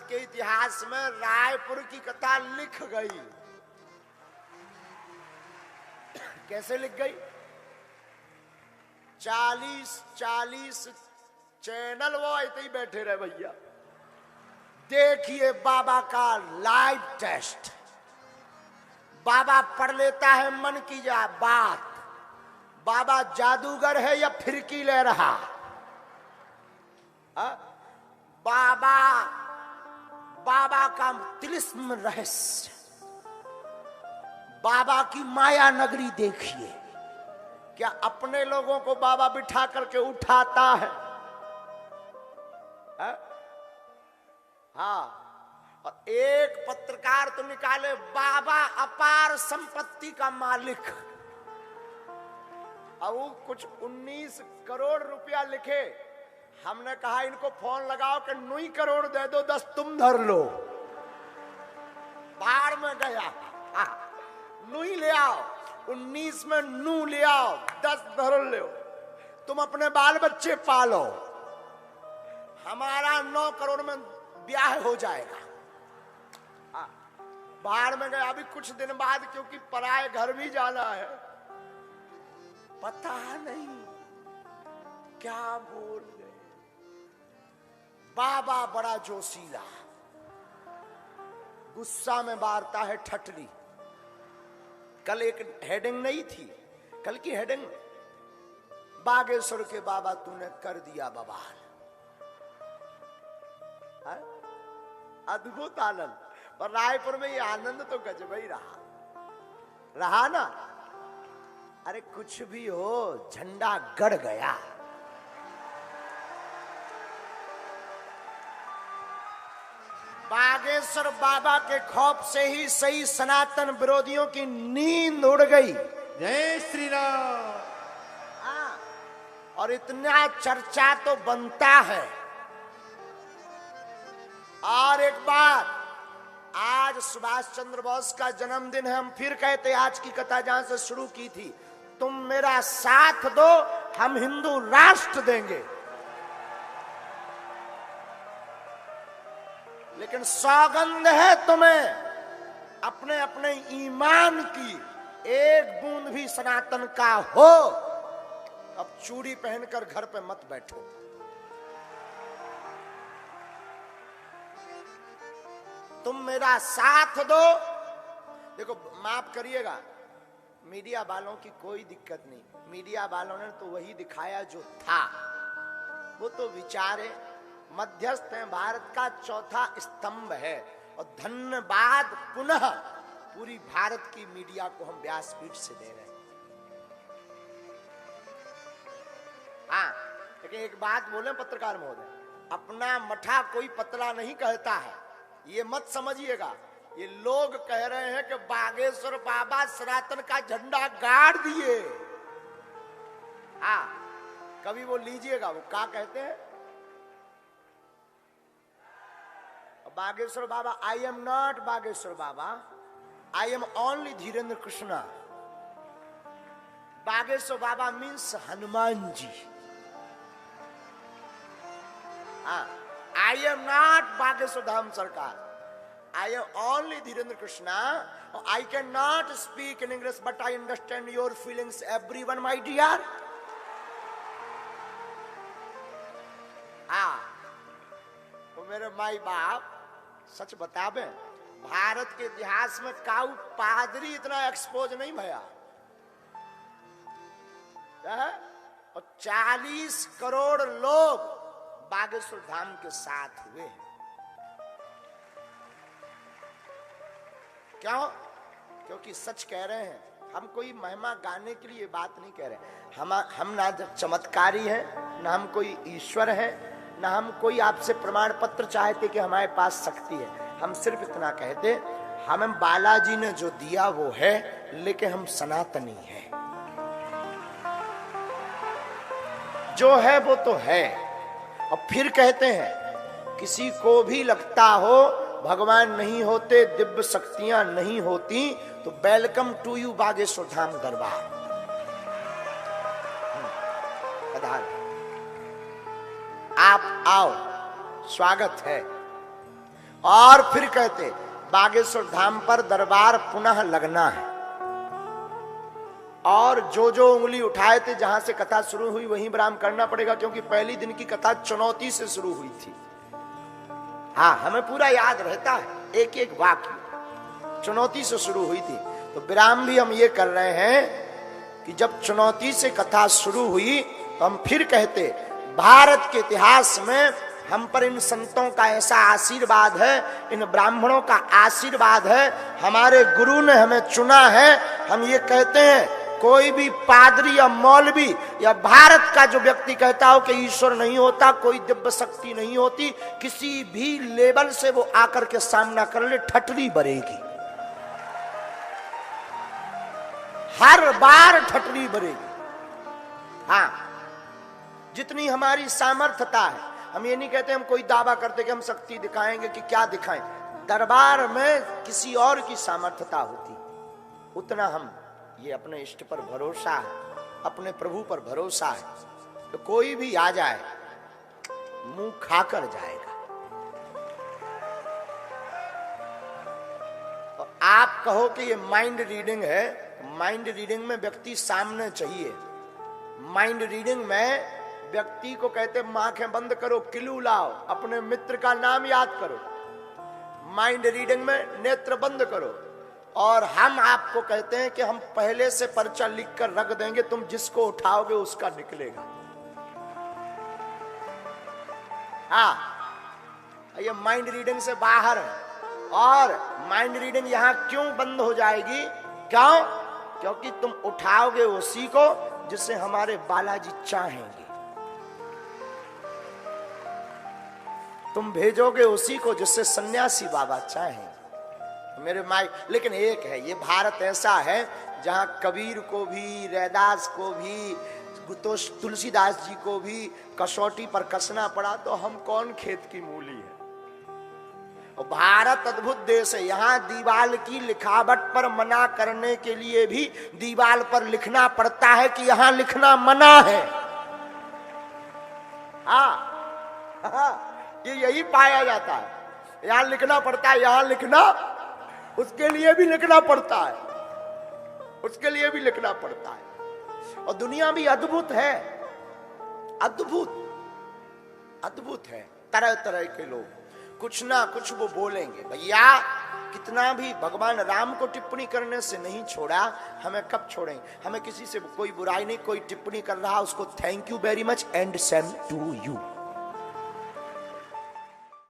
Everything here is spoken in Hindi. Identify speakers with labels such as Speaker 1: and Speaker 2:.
Speaker 1: भारत के इतिहास में रायपुर की कथा लिख गई। कैसे लिख गई? 40 चैनल वो ऐसे ही बैठे रहे भैया। देखिए बाबा का लाइव टेस्ट। बाबा पढ़ लेता है मन की बात। बाबा जादूगर है या फिरकी ले रहा? बाबा का तिलिस्म रहस्य, बाबा की माया नगरी देखिए। क्या अपने लोगों को बाबा बिठा करके उठाता है? हाँ। और एक पत्रकार तो निकाले बाबा अपार संपत्ति का मालिक। अब वो कुछ 19 करोड़ रुपया लिखे। हमने कहा इनको फोन लगाओ कि 9 करोड़ दे दो, 10 तुम धर लो। बाढ़ में गया। 9 ले आओ, 19 में 9 ले आओ, 10 धर लो, तुम अपने बाल बच्चे पालो, हमारा 9 करोड़ में ब्याह हो जाएगा। बाढ़ में गया। अभी कुछ दिन बाद, क्योंकि पराए घर भी जाना है, पता नहीं क्या बोल गए। बाबा बड़ा जोशीला, गुस्सा में मारता है ठटली। कल एक हेडिंग नहीं थी, कल की हेडिंग, बागेश्वर के बाबा तूने कर दिया बवाल। अद्भुत आनंद। पर रायपुर में ये आनंद तो गजब ही रहा ना। अरे कुछ भी हो, झंडा गड़ गया। बागेश्वर बाबा के खौफ से ही सही सनातन विरोधियों की नींद उड़ गई।
Speaker 2: जय श्री राम।
Speaker 1: और इतना चर्चा तो बनता है। और एक बात, आज सुभाष चंद्र बोस का जन्मदिन है। हम फिर कहते आज की कथा जहां से शुरू की थी, तुम मेरा साथ दो, हम हिंदू राष्ट्र देंगे। लेकिन सौगंध है तुम्हें अपने अपने ईमान की, एक बूंद भी सनातन का हो। अब चूड़ी पहनकर घर पे मत बैठो। तुम मेरा साथ दो। देखो, माफ करिएगा, मीडिया वालों की कोई दिक्कत नहीं। मीडिया वालों ने तो वही दिखाया जो था। वो तो विचारे मध्यस्थ हैं, भारत का चौथा स्तंभ है। और धन्यवाद पुनः पूरी भारत की मीडिया को हम व्यासपीठ से दे रहे हैं। हाँ, लेकिन एक बात बोले पत्रकार महोदय, अपना मठा कोई पतला नहीं कहता है, ये मत समझिएगा। ये लोग कह रहे हैं कि बागेश्वर बाबा सनातन का झंडा गाड़ दिए। हाँ, कभी वो लीजिएगा, वो क्या कहते हैं Bageshwar Baba, I am not Bageshwar Baba, I am only Dhirendra Krishna. Bageshwar Baba means Hanuman ji. I am not Bageshwar Dham Sarkar. I am only Dhirendra Krishna. I cannot speak in English, but I understand your feelings, everyone, my dear. तो मेरे माई बाप सच बतावे, भारत के इतिहास में काऊ पादरी इतना एक्सपोज नहीं भया। और 40 करोड़ लोग बागेश्वर धाम के साथ हुए हैं। क्यों? क्योंकि सच कह रहे हैं। हम कोई महिमा गाने के लिए बात नहीं कह रहे। हम ना चमत्कारी हैं, ना हम कोई ईश्वर है, ना हम कोई आपसे प्रमाण पत्र चाहते कि हमारे पास शक्ति है। हम सिर्फ इतना कहते, हमें बालाजी ने जो दिया वो है, लेकिन हम सनातनी हैं। जो है वो तो है। और फिर कहते हैं, किसी को भी लगता हो भगवान नहीं होते, दिव्य शक्तियां नहीं होती, तो welcome to you Bageshwar Dham दरबार। आप आओ, स्वागत है। और फिर कहते बागेश्वर धाम पर दरबार पुनः लगना है। और जो जो उंगली उठाए थे जहां से कथा शुरू हुई वहीं विराम करना पड़ेगा, क्योंकि पहली दिन की कथा चुनौती से शुरू हुई थी। हाँ, हमें पूरा याद रहता है, एक एक वाक्य चुनौती से शुरू हुई थी। तो विराम भी हम ये कर रहे हैं कि जब चुनौती से कथा शुरू हुई तो हम फिर कहते भारत के इतिहास में हम पर इन संतों का ऐसा आशीर्वाद है, इन ब्राह्मणों का आशीर्वाद है, हमारे गुरु ने हमें चुना है। हम ये कहते हैं कोई भी पादरी या मौलवी या भारत का जो व्यक्ति कहता हो कि ईश्वर नहीं होता, कोई दिव्य शक्ति नहीं होती, किसी भी लेवल से वो आकर के सामना कर ले, ठटरी बरेगी, हर बार ठटरी बरेगी। हाँ, जितनी हमारी सामर्थ्यता है, हम ये नहीं कहते हम कोई दावा करते कि हम शक्ति दिखाएंगे कि क्या दिखाएं, दरबार में किसी और की सामर्थ्यता होती, उतना हम ये अपने इष्ट पर भरोसा है, अपने प्रभु पर भरोसा है, तो कोई भी आ जाए मुंह खाकर जाएगा। तो आप कहो कि ये माइंड रीडिंग है, माइंड रीडिंग में व्यक्ति सामने चाहिए। माइंड रीडिंग में व्यक्ति को कहते आंखें बंद करो, किलू लाओ, अपने मित्र का नाम याद करो। माइंड रीडिंग में नेत्र बंद करो, और हम आपको कहते हैं कि हम पहले से पर्चा लिख कर रख देंगे, तुम जिसको उठाओगे उसका निकलेगा। हाँ, ये माइंड रीडिंग से बाहर है। और माइंड रीडिंग यहां क्यों बंद हो जाएगी? क्यों? क्योंकि तुम उठाओगे उसी को जिसे हमारे बालाजी चाहेंगे, तुम भेजोगे उसी को जिससे सन्यासी बाबा चाहेंगे। मेरे माई, लेकिन एक है, ये भारत ऐसा है जहां कबीर को भी, रैदास को भी, तो तुलसीदास जी को भी कसौटी पर कसना पड़ा, तो हम कौन खेत की मूली है। और भारत अद्भुत देश है, यहाँ दीवाल की लिखावट पर मना करने के लिए भी दीवाल पर लिखना पड़ता है कि यहाँ लिखना मना है। हाँ, ये यही पाया जाता है, यहाँ लिखना पड़ता है, यहाँ लिखना, उसके लिए भी लिखना पड़ता है, उसके लिए भी लिखना पड़ता है। और दुनिया भी अद्भुत है, अद्भुत अद्भुत है। तरह तरह के लोग कुछ ना कुछ वो बोलेंगे। भैया कितना भी भगवान राम को टिप्पणी करने से नहीं छोड़ा, हमें कब छोड़ेंगे? हमें किसी से कोई बुराई नहीं, कोई टिप्पणी कर रहा उसको thank you very much and same to you.